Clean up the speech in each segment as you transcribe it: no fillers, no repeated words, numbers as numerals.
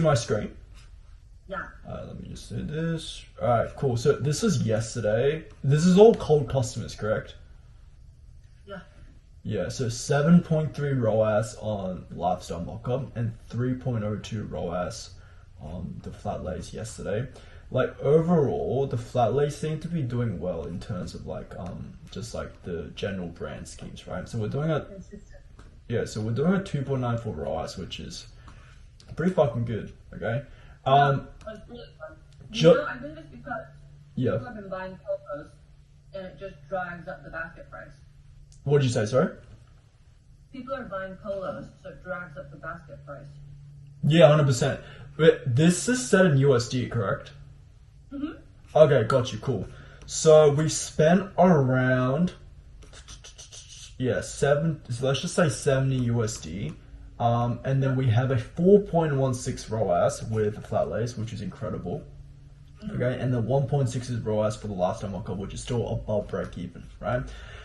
my screen? Yeah. Let me just do this. Alright, cool. So this is yesterday. This is all cold customers, correct? Yeah. Yeah, so 7.3 ROAS on Lifestyle Mockup and 3.02 ROAS on the flat lays yesterday. Like overall, the flat lays seem to be doing well in terms of like just like the general brand schemes, right? So we're doing a so we're doing a 2.94 ROAS, which is pretty fucking good. Okay. It's really fun. I think it's because people have been buying polos and it just drives up the basket price. What did you say, sorry? People are buying polos, so it drags up the basket price. Yeah, 100%. But this is set in USD, correct? Mm-hmm. Okay, got you, cool. So we spent around, so let's just say 70 USD. And then we have a 4.16 ROAS with the flat lays, which is incredible. Okay, and the 1.6 is ROAS for the lifestyle mockup, which is still above break even, right?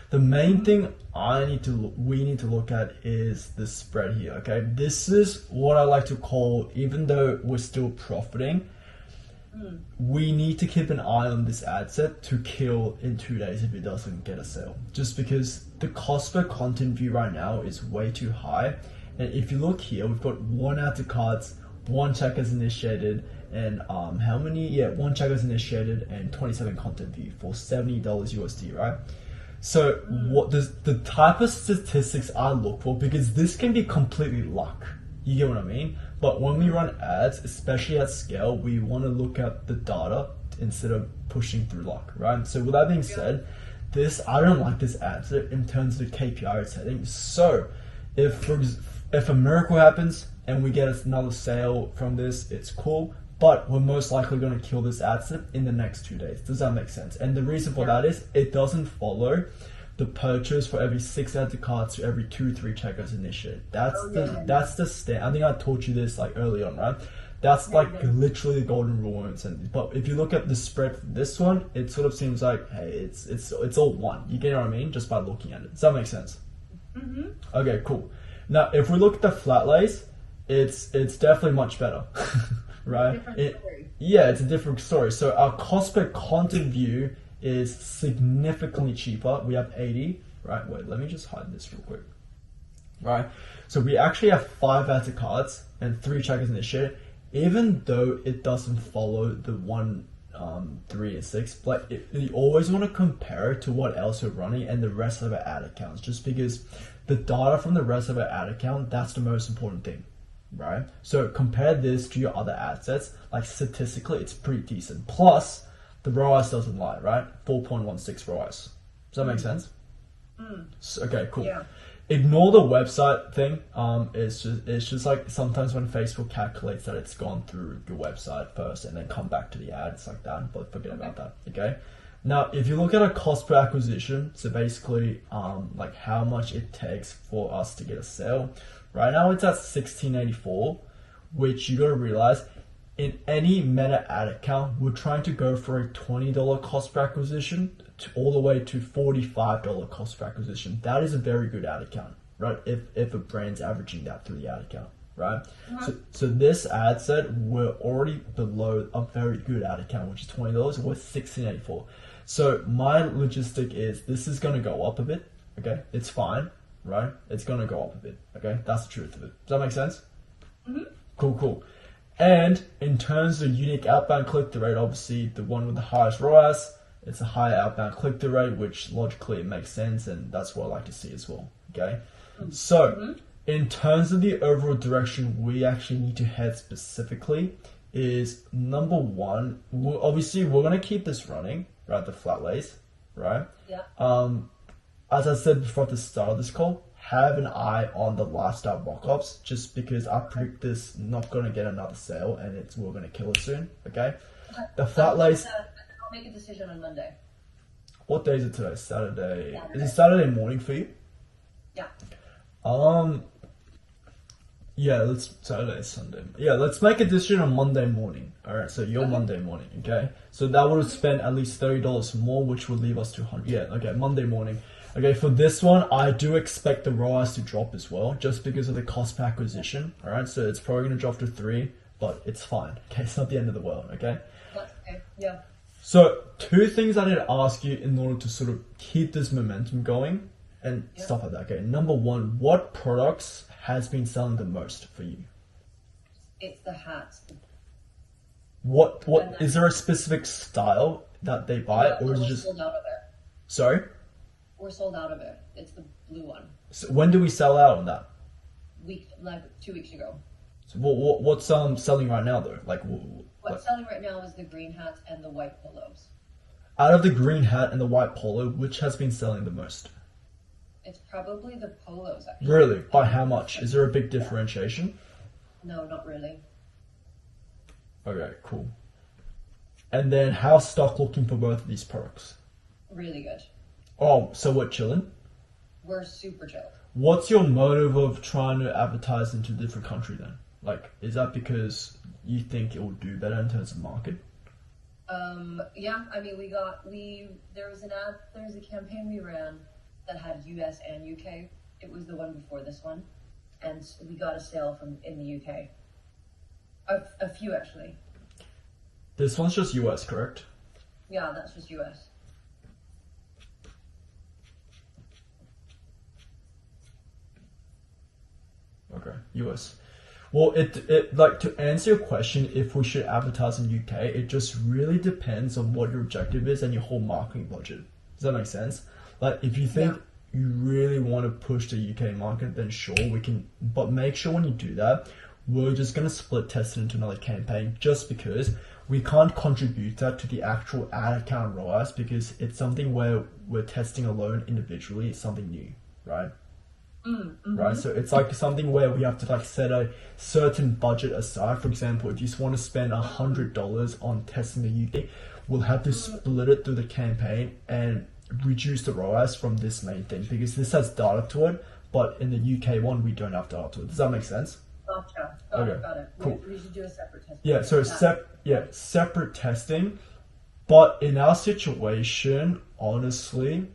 The main thing we need to look at is the spread here. Okay, this is what I like to call, even though we're still profiting, we need to keep an eye on this ad set to kill in 2 days if it doesn't get a sale. Just because the cost per content view right now is way too high. And if you look here, we've got 1 add to carts, 1 checkers initiated, and how many? Yeah, 1 checkers initiated and 27 content view for $70 USD, right? So what the type of statistics I look for, because this can be completely luck. You get what I mean? But when we run ads, especially at scale, we want to look at the data instead of pushing through luck, right? So with that being said, I don't like this ad set in terms of the KPI settings. So if a miracle happens and we get another sale from this, it's cool. But we're most likely going to kill this ad set in the next 2 days. Does that make sense? And the reason for that is it doesn't follow the purchase for every 6 add to carts to every 2-3 checkers initiated. That's the stand. I think I taught you this like early on, right? That's like literally the golden rule in sense. But if you look at the spread for this one, it sort of seems like, hey, it's all one. You get what I mean? Just by looking at it. Does that make sense? Mm-hmm. Okay, cool. Now, if we look at the flat lays, it's definitely much better. Right? It's a different story. So our cost per content view is significantly cheaper. We have 80, right? Wait, let me just hide this real quick. Right? So we actually have 5 add to carts and 3 checkers initiated, even though it doesn't follow the 1, 3, and 6. But you always want to compare it to what else we're running and the rest of our ad accounts, just because the data from the rest of our ad account, that's the most important thing. Right? So compare this to your other ad sets, like statistically it's pretty decent. Plus the ROAS doesn't lie, right? 4.16 ROAS. Does that make sense? So, okay, cool. Yeah. Ignore the website thing. It's just like sometimes when Facebook calculates that it's gone through your website first and then come back to the ad, it's like that, but forget about that. Okay. Now, if you look at a cost per acquisition, so basically like how much it takes for us to get a sale. Right now it's at $16.84, which you gotta realize in any Meta ad account, we're trying to go for a $20 cost per acquisition all the way to $45 cost per acquisition. That is a very good ad account, right? If a brand's averaging that through the ad account, right? So this ad set, we're already below a very good ad account, which is $20 with $16.84. So my logistic is this is gonna go up a bit, okay? It's fine. Right? It's gonna go up a bit. Okay? That's the truth of it. Does that make sense? Mm-hmm. Cool. And in terms of unique outbound click-through rate, obviously the one with the highest ROAS, it's a higher outbound click-through rate, which logically it makes sense, and that's what I like to see as well. Okay? So in terms of the overall direction we actually need to head specifically is number 1, obviously we're gonna keep this running, right? The flat lays, right? Yeah. As I said before at the start of this call, have an eye on the lifestyle mockups, just because I predict this not going to get another sale and we're going to kill it soon, okay? The flat lays... I'll make a decision on Monday. What day is it today? Saturday. Is it Saturday morning for you? Yeah. Yeah, Saturday, Sunday. Yeah, let's make a decision on Monday morning. Alright, so your Monday morning, okay? So that would have spent at least $30 more, which would leave us $200. Yeah, okay, Monday morning. Okay, for this one, I do expect the ROAS to drop as well, just because of the cost per acquisition. Alright, so it's probably going to drop to 3 but it's fine. Okay, it's not the end of the world. Okay. That's okay. Yeah. So 2 things I need to ask you in order to sort of keep this momentum going and stuff like that. Okay. Number 1, what products has been selling the most for you? It's the hats. What is there a specific style that they buy, or is it just sold out of it? Sorry? We're sold out of it. It's the blue one. So when do we sell out on that? Like 2 weeks ago. So what's selling right now though? Like what's selling right now is the green hats and the white polos. Out of the green hat and the white polo, which has been selling the most? It's probably the polos actually. Really? By how much? Is there a big differentiation? No, not really. Okay, cool. And then how's stock looking for both of these products? Really good. Oh, so we're chilling? We're super chill. What's your motive of trying to advertise into a different country then? Like, is that because you think it will do better in terms of market? Yeah, I mean, there was a campaign we ran that had US and UK. It was the one before this one. And we got a sale in the UK. A few actually. This one's just US, correct? Yeah, that's just US. Okay, US. Well, it like, to answer your question, if we should advertise in UK, it just really depends on what your objective is and your whole marketing budget. Does that make sense? Like, if you think you really want to push the UK market, then sure, we can. But make sure when you do that, we're just gonna split test it into another campaign, just because we can't contribute that to the actual ad account ROAS, because it's something where we're testing alone individually. It's something new, right? Mm-hmm. Right, so it's like something where we have to like set a certain budget aside. For example, if you just want to spend $100 on testing the UK, we'll have to split it through the campaign and reduce the ROAS from this main thing, because this has data to it, but in the UK one we don't have data to it. Does that make sense? Gotcha. Okay. Got it. Cool. We should do a separate test. Yeah, so separate testing, but in our situation, honestly,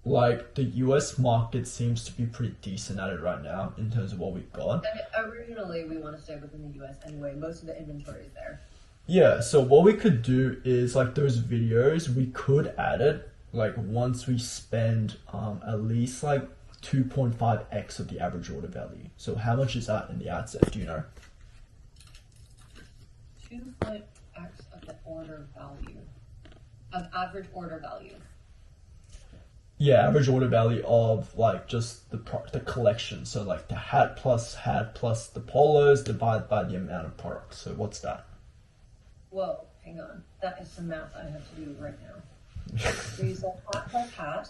like, the US market seems to be pretty decent at it right now in terms of what we've got. And originally, we want to stay within the US anyway. Most of the inventory is there. Yeah, so what we could do is, like, those videos, we could add it, like, once we spend at least, like, 2.5x of the average order value. So how much is that in the ad set? Do you know? 2.x of the order value. Of average order value. Yeah, average order value of, like, just the collection. So, like, the hat plus the polos divided by the amount of products. So what's that? Whoa, hang on. That is some math I have to do right now. So you said hat plus hat.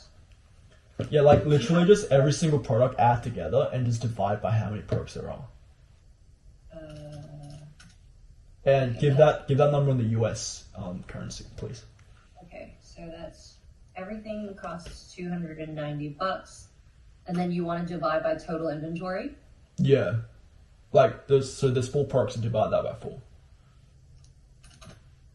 Yeah, like, literally just every single product add together and just divide by how many products there are. And give that number in the US currency, please. Okay, so that's everything costs $290, and then you want to divide by total inventory? Yeah. Like, there's 4 products and divide that by 4.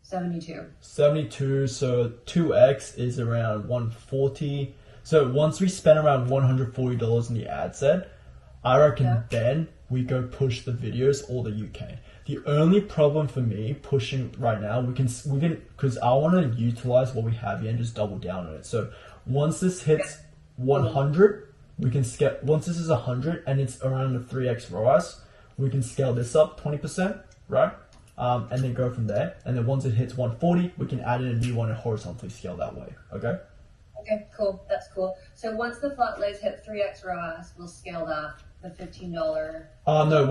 72. 72, so 2x is around 140. So once we spend around $140 in the ad set, I reckon then we go push the videos or the UK. The only problem for me pushing right now, we can, because I want to utilize what we have here and just double down on it. So once this hits 100, we can scale. Once this is 100 and it's around the 3x ROAS, we can scale this up 20%, right? And then go from there. And then once it hits 140, we can add in a new one and horizontally scale that way. Okay? Okay, cool. That's cool. So once the flat lays hit 3x ROAS, we'll scale that. The $15. No.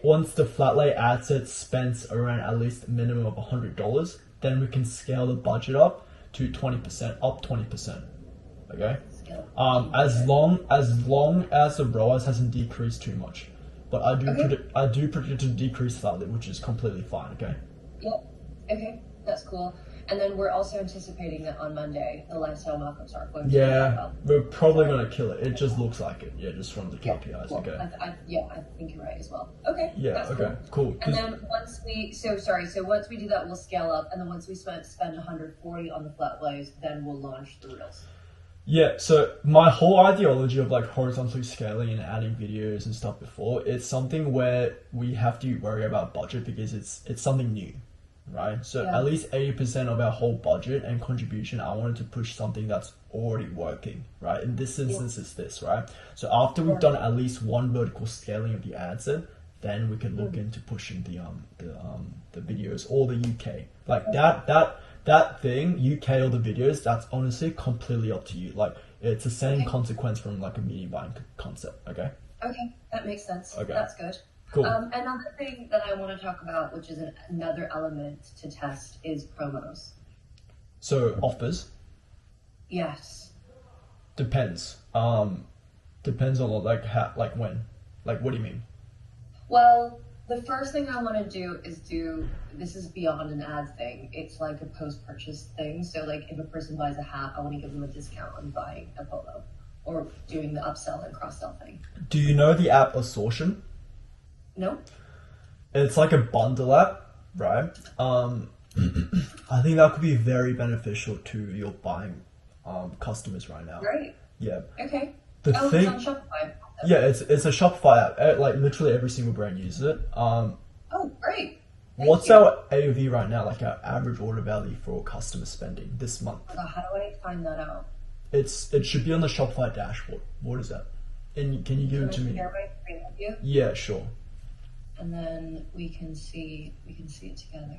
Once the flat lay ad set spends around at least a minimum of $100, then we can scale the budget up to 20%, up 20%. Okay. As long as the ROAS hasn't decreased too much, but I do predict it to decrease slightly, which is completely fine. Okay. Yep. Okay, that's cool. And then we're also anticipating that on Monday, the lifestyle markups are going to we're probably going to kill it. It just looks like it. Yeah, just from the KPIs. Cool. Okay. I think you're right as well. Okay. Yeah, that's okay, cool. And then once we do that, we'll scale up. And then once we spend 140 on the flat lays, then we'll launch the reels. Yeah, so my whole ideology of like horizontally scaling and adding videos and stuff before, it's something where we have to worry about budget because it's something new, right? So Yeah. at least 80% of our whole budget and contribution, I wanted to push something that's already working, right? In this Yeah. instance, it's this, right? So after we've Sure. done at least one vertical scaling of the ad set, then we can look Mm. into pushing the videos or the UK. Like that thing, UK or the videos, that's honestly completely up to you. Like it's the same Okay. consequence from like a media buying concept. Okay. Okay, that makes sense. Okay. That's good. Cool. Another thing that I want to talk about, which is another element to test, is promos. So offers Yes. depends. Depends on like how, like when, like what do you mean? Well, the first thing I want to do is this is beyond an ad thing. It's like a post-purchase thing. So like if a person buys a hat, I want to give them a discount on buying a polo or doing the upsell and cross-sell thing. Do you know the app Assortion? No? It's like a bundle app, right? I think that could be very beneficial to your buying customers right now. Great. Yeah. Okay. The Oh, thing, it's on Shopify. yeah, it's a Shopify app. Like literally every single brand uses it. Oh, great. Thank What's you. our AOV right now? Like our average order value for customer spending this month? So how do I find that out? It should be on the Shopify dashboard. What is that? And can you give Can it I to me? share my screen with you? Yeah, sure. And then we can see it together.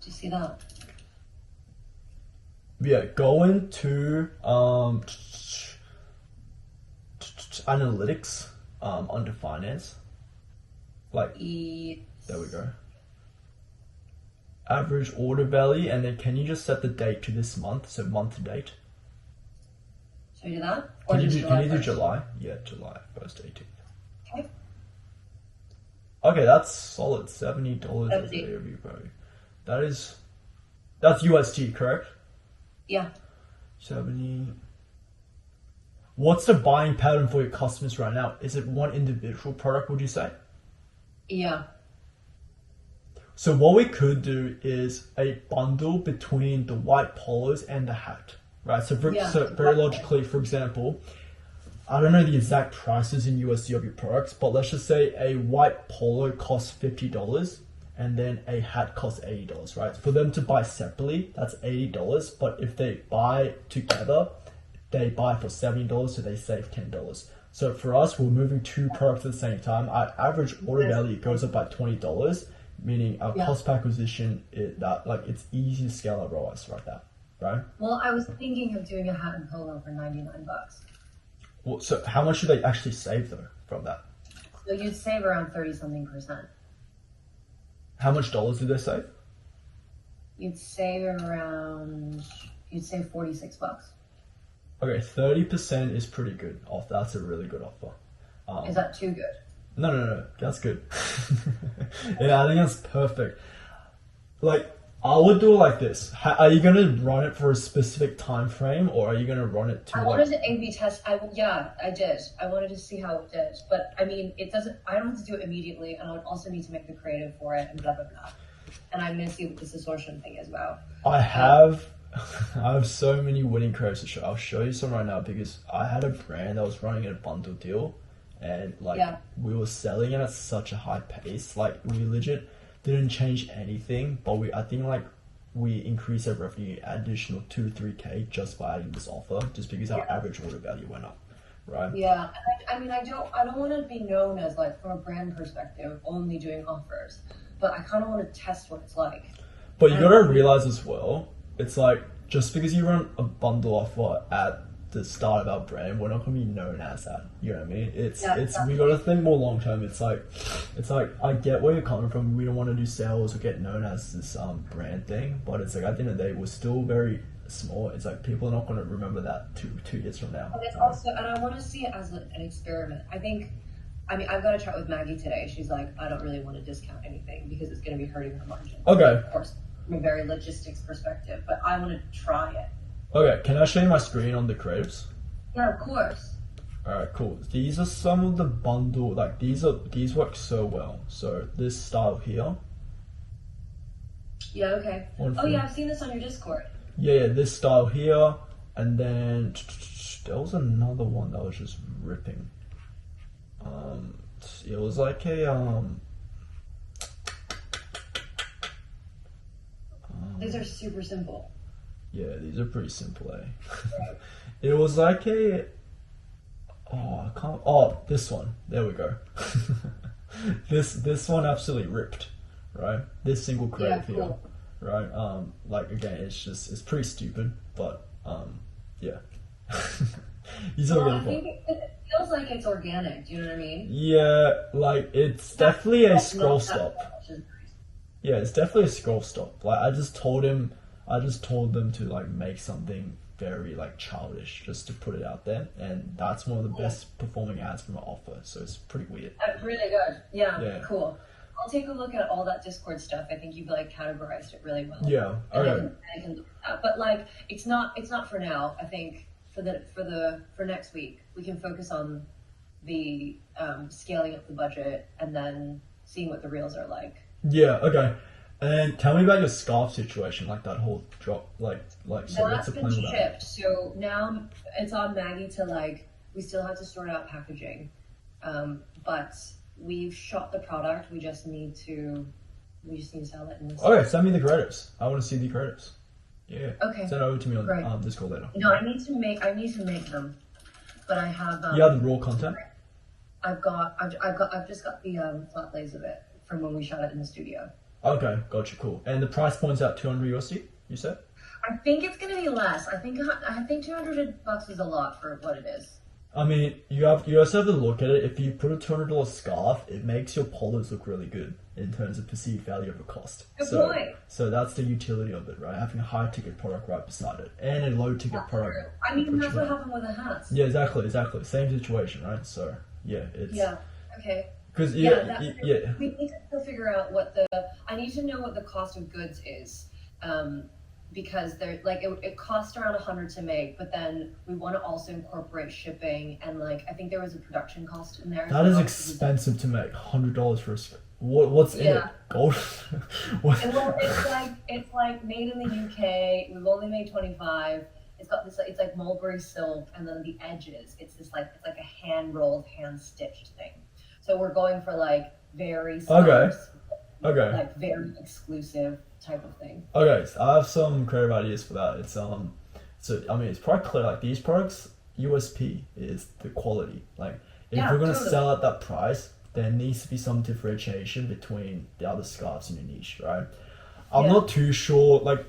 Do you see that? Yeah, go into analytics under finance. Like there we go. Average order value, and then can you just set the date to this month? So month to date. Should we do that? Or Can you just do can you do first? July? Yeah, July 1st, 18th. Okay. Okay, that's solid. $70 as 70. AOV value. That's USD, correct? Yeah. 70. What's the buying pattern for your customers right now? Is it one individual product, would you say? Yeah. So what we could do is a bundle between the white polos and the hat, right? So, Yeah, so very exactly. logically, for example, I don't know the exact prices in USD of your products, but let's just say a white polo costs $50 and then a hat costs $80, right? For them to buy separately, that's $80, but if they buy together, they buy for $70, so they save $10. So for us, we're moving two products at the same time. Our average order value goes up by $20, meaning our Yeah. cost per acquisition it's easy to scale our ROAS right there, right? Well, I was thinking of doing a hat and polo for $99. Well, so how much do they actually save though from that? So you'd save around 30 something percent. How much dollars do they save? You'd save 46 bucks. Okay, 30% is pretty good off. That's a really good offer. Is that too good? No, that's good. Yeah, I think that's perfect. Like, I would do it like this. Are you gonna run it for a specific time frame, or are you gonna run it to I like? wanted to A/B test. Yeah, I did. I wanted to see how it did, but I mean, it doesn't. I don't have to do it immediately, and I would also need to make the creative for it and blah blah blah. And I'm gonna see what this assortion thing is about. I have, I have so many winning creatives to show. I'll show you some right now because I had a brand that was running a bundle deal, and like Yeah. we were selling it at such a high pace. Like we legit didn't change anything, but I think like we increased our revenue additional 2-3K just by adding this offer, just because our Yeah. average order value went up, right? Yeah, and I mean, I don't want to be known as like from a brand perspective only doing offers, but I kind of want to test what it's like. But you gotta realize as well, it's like just because you run a bundle offer at the start of our brand, we're not gonna be known as that. You know what I mean? It's Yeah, we exactly. gotta think more long term. It's like I get where you're coming from. We don't want to do sales or get known as this brand thing, but it's like at the end of the day, we're still very small. It's like people are not gonna remember that two years from now. And it's also, and I want to see it as an experiment. I mean, I've got a chat with Maggie today. She's like, I don't really want to discount anything because it's going to be hurting her margin. Okay. Of course, from a very logistics perspective, but I want to try it. Okay, can I show you my screen on the creatives? Yeah, of course. Alright, cool. These are some of the bundle, like these work so well. So this style here, Yeah, okay. One Oh for- yeah, I've seen this on your Discord. Yeah, this style here, and then there was another one that was just ripping. It was like a These are super simple. yeah, these are pretty simple, eh? It was like a I can't. Oh, this one. There we go. This one absolutely ripped, right? This single creative Yeah, cool. here, right? Like again, it's pretty stupid, but yeah. You still Well, get I the point. think it feels like it's organic. Do you know what I mean? Yeah, like it's definitely a Not scroll that stop. much is nice. Yeah, it's definitely a scroll stop. Like I just told them to like make something very like childish just to put it out there, and that's one of the best performing ads from an offer. So it's pretty weird. Really good. Yeah, Yeah. cool. I'll take a look at all that Discord stuff. I think you've like categorized it really well. Yeah. And Okay. I can look at that. But like, it's not for now. I think for next week we can focus on the scaling up the budget and then seeing what the reels are like. Yeah. Okay. And tell me about your scarf situation, like that whole drop, like so what's That's the been plan with that? shipped. So now it's on Maggie to like, we still have to sort out packaging. But we've shot the product. We just need to sell it in this. Okay, send me the creatives. I want to see the creatives. Yeah. Okay. Send it over to me Great. on Discord later. No, I need to make them. But I have Yeah, the raw content. I've just got the flat lays of it from when we shot it in the studio. Okay, gotcha, cool. And the price point's at 200 USD, you said? I think it's gonna be less. I think $200 is a lot for what it is. I mean, you also have to look at it. If you put a $200 scarf, it makes your polos look really good in terms of perceived value over cost. Good so, point. So that's the utility of it, right? Having a high ticket product right beside it and a low ticket product. I mean, puts that's you what down. happened with the hats. Yeah, exactly. Same situation, right? So yeah, it's Yeah. Okay. because We need to figure out I need to know what the cost of goods is, because they're like it costs around $100 to make, but then we want to also incorporate shipping and like I think there was a production cost in there. as that is well. expensive to make. $100 for a scarf. What's in it? Yeah. Gold? What? And well, it's like made in the UK. We've only made 25. It's got this. It's like mulberry silk, and then the edges. It's like a hand rolled, hand stitched thing. So we're going for like very Okay. scarce, Okay. like very exclusive type of thing. Okay, so I have some creative ideas for that. It's so I mean it's probably clear like these products USP is the quality. Like if Yeah, we're gonna totally. sell at that price, there needs to be some differentiation between the other scarves in your niche, right? I'm Yeah. not too sure like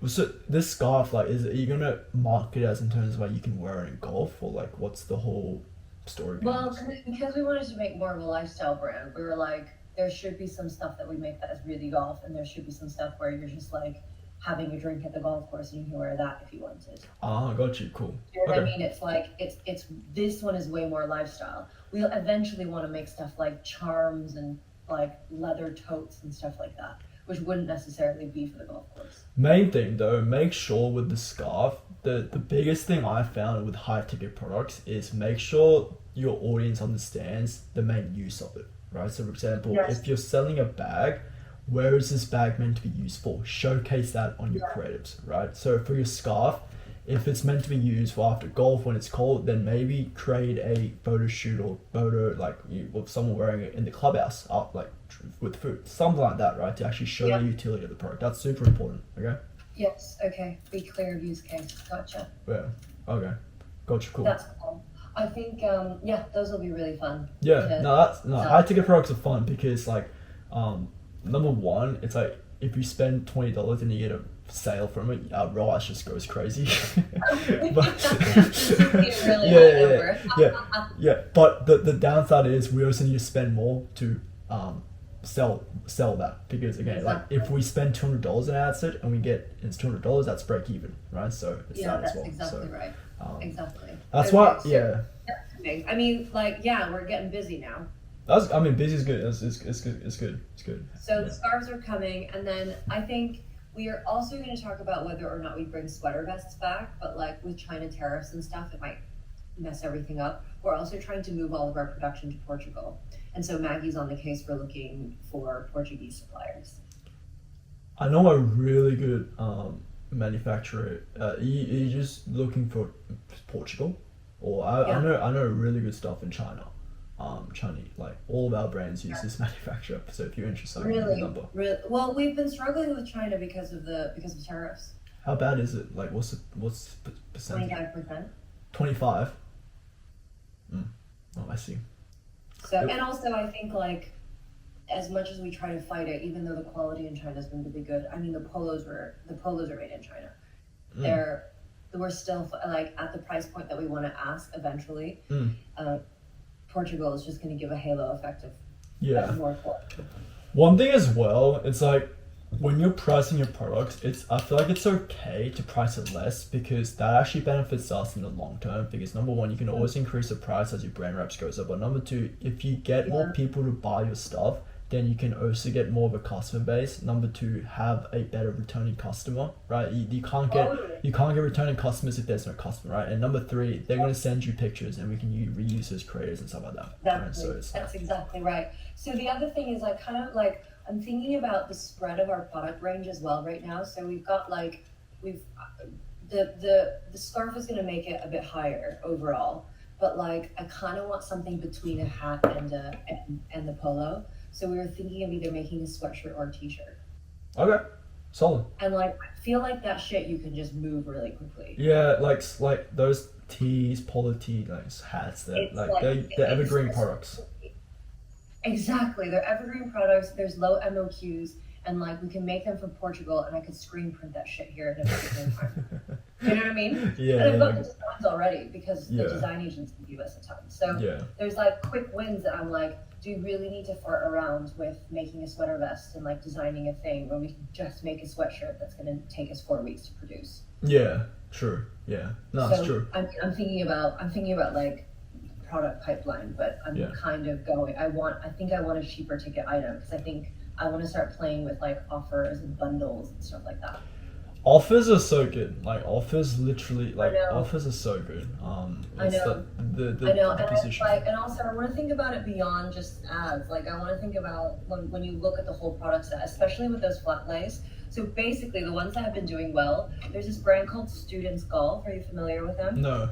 so this scarf are you gonna market it as in terms of like you can wear it in golf or like what's the whole story behind Well, this? because we wanted to make more of a lifestyle brand, we were like, there should be some stuff that we make that is really golf, and there should be some stuff where you're just like having a drink at the golf course and you can wear that if you wanted. Ah, got you, cool. You know what I Okay. mean? It's like it's this one is way more lifestyle. We'll eventually want to make stuff like charms and like leather totes and stuff like that, which wouldn't necessarily be for the golf course. Main thing though, make sure with the scarf, the biggest thing I found with high ticket products is make sure your audience understands the main use of it, right? So for example, Yes. if you're selling a bag, where is this bag meant to be used for? Showcase that on your creatives, right? So for your scarf, if it's meant to be used for after golf when it's cold, then maybe create a photo shoot or photo with someone wearing it in the clubhouse, with food, something like that, right? To actually show Yeah. the utility of the product. That's super important. Okay. Yes. Okay. Be clear of use case. Gotcha. Yeah. Okay. Gotcha. Cool. That's cool. I think those will be really fun. Yeah. to- No, high ticket products are fun because number one, it's like if you spend $20 and you get a sale from it, our ROAS just goes crazy. Really yeah, high number. yeah. But the downside is we also need to spend more to sell that because again, like if we spend $200 in ad set and we get it's $200, that's break even, right? So it's Yeah, that as that's well. exactly So right. Exactly. that's Okay, why, so yeah. that's amazing. I mean, we're getting busy now. Busy is good. It's good. It's good. So the scarves are coming, and then I think we are also going to talk about whether or not we bring sweater vests back. But like with China tariffs and stuff, it might mess everything up. We're also trying to move all of our production to Portugal, and so Maggie's on the case for looking for Portuguese suppliers. I know a really good manufacturer. You just looking for Portugal, or Yeah. I know really good stuff in China. Chinese, like all of our brands use this manufacturer. So if you're interested, I can give you a Really, number. really. Well, we've been struggling with China because of tariffs. How bad is it? Like what's the percentage? 25%. 25. Mm. Oh, I see. So, and also I think like as much as we try to fight it, even though the quality in China has been really good. I mean, the polos are made in China. Mm. We're still like at the price point that we want to ask eventually. Mm. Portugal is just going to give a halo effect of Yeah. more quality. One thing as well, it's like when you're pricing your products, I feel like it's okay to price it less because that actually benefits us in the long term. Because number one, you can always increase the price as your brand reps goes up. But number two, if you get more Yeah. people to buy your stuff, then you can also get more of a customer base. Number two, have a better returning customer, right? You can't get returning customers if there's no customer, right? And number three, they're gonna send you pictures and we can reuse those creators and stuff like that. Right? So That's exactly right. So the other thing is like kind of like I'm thinking about the spread of our product range as well right now. So we've got like we've the scarf is going to make it a bit higher overall, but like I kind of want something between a hat and the polo. So we were thinking of either making a sweatshirt or a t-shirt. Okay, solid. And like I feel like that shit you can just move really quickly. Yeah, like those tees, polo tee, like hats. It's They're evergreen products. Exactly, they're evergreen products. There's low MOQs, and like we can make them from Portugal, and I could screen print that shit here at the same time. You know what I mean? Yeah, And I've yeah, got the designs already because the Yeah. design agents give us a ton. So yeah. there's like quick wins that I'm like, do you really need to fart around with making a sweater vest and like designing a thing when we can just make a sweatshirt that's going to take us 4 weeks to produce? Yeah, true. Yeah, no, So it's true. I'm thinking about like product pipeline, but I'm Yeah. kind of going. I think I want a cheaper ticket item because I think I want to start playing with like offers and bundles and stuff like that. Offers are so good. Like offers, literally, like know. offers are so good. I It's know. the I know, and position. and also I want to think about it beyond just ads. Like I want to think about when you look at the whole product set, especially with those flat lays. So basically, the ones that have been doing well, there's this brand called Students Golf. Are you familiar with them? No.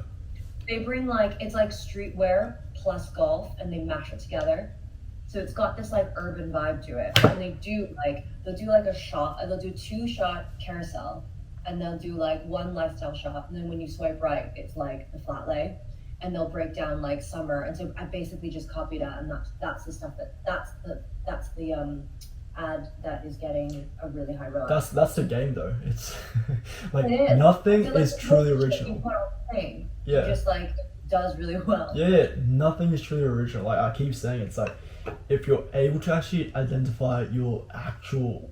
They bring like it's like streetwear plus golf, and they mash it together. So it's got this like urban vibe to it, and they'll do like a shot, they'll do 2-shot carousel, and they'll do like one lifestyle shot, and then when you swipe right, it's like the flat lay, and they'll break down like summer, and so I basically just copied that, and that's the stuff that's the ad that is getting a really high ROAS. That's the game though. It's like It is. nothing I feel like is the truly whole shit you original. put on the thing Yeah. just like does really well. Yeah, nothing is truly original. Like I keep saying, it's like if you're able to actually identify your actual,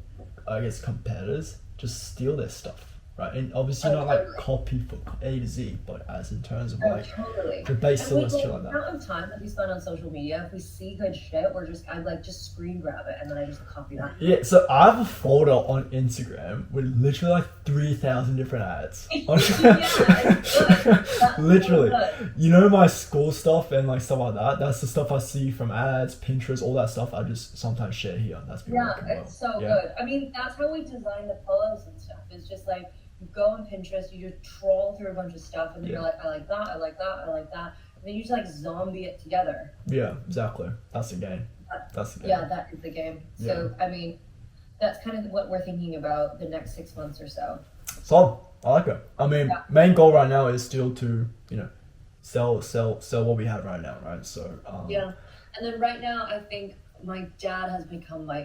I guess, competitors, just steal their stuff, right? And obviously not like copy for A to Z, but as in terms of like Totally. the base And still we is the shit like that. amount of time that we spend on social media, if we see good shit, I like just screen grab it and then I just copy that. Yeah, so I have a folder on Instagram with literally like 3,000 different ads. It's good. That's Literally. so good. You know my school stuff and like stuff like that? That's the stuff I see from ads, Pinterest, all that stuff I just sometimes share here. That's been Yeah, working well. it's so Yeah. good. I mean, that's how we design the polos and stuff. It's just like you go on Pinterest, you just troll through a bunch of stuff, and then you're like, I like that, I like that, I like that, and then you just like zombie it together. Yeah, exactly. That's the game. That's the game. Yeah, that is the game. So I mean, that's kind of what we're thinking about the next 6 months or so. So I like it. I mean, main goal right now is still to, sell what we have right now, right? So Yeah, and then right now I think my dad has become my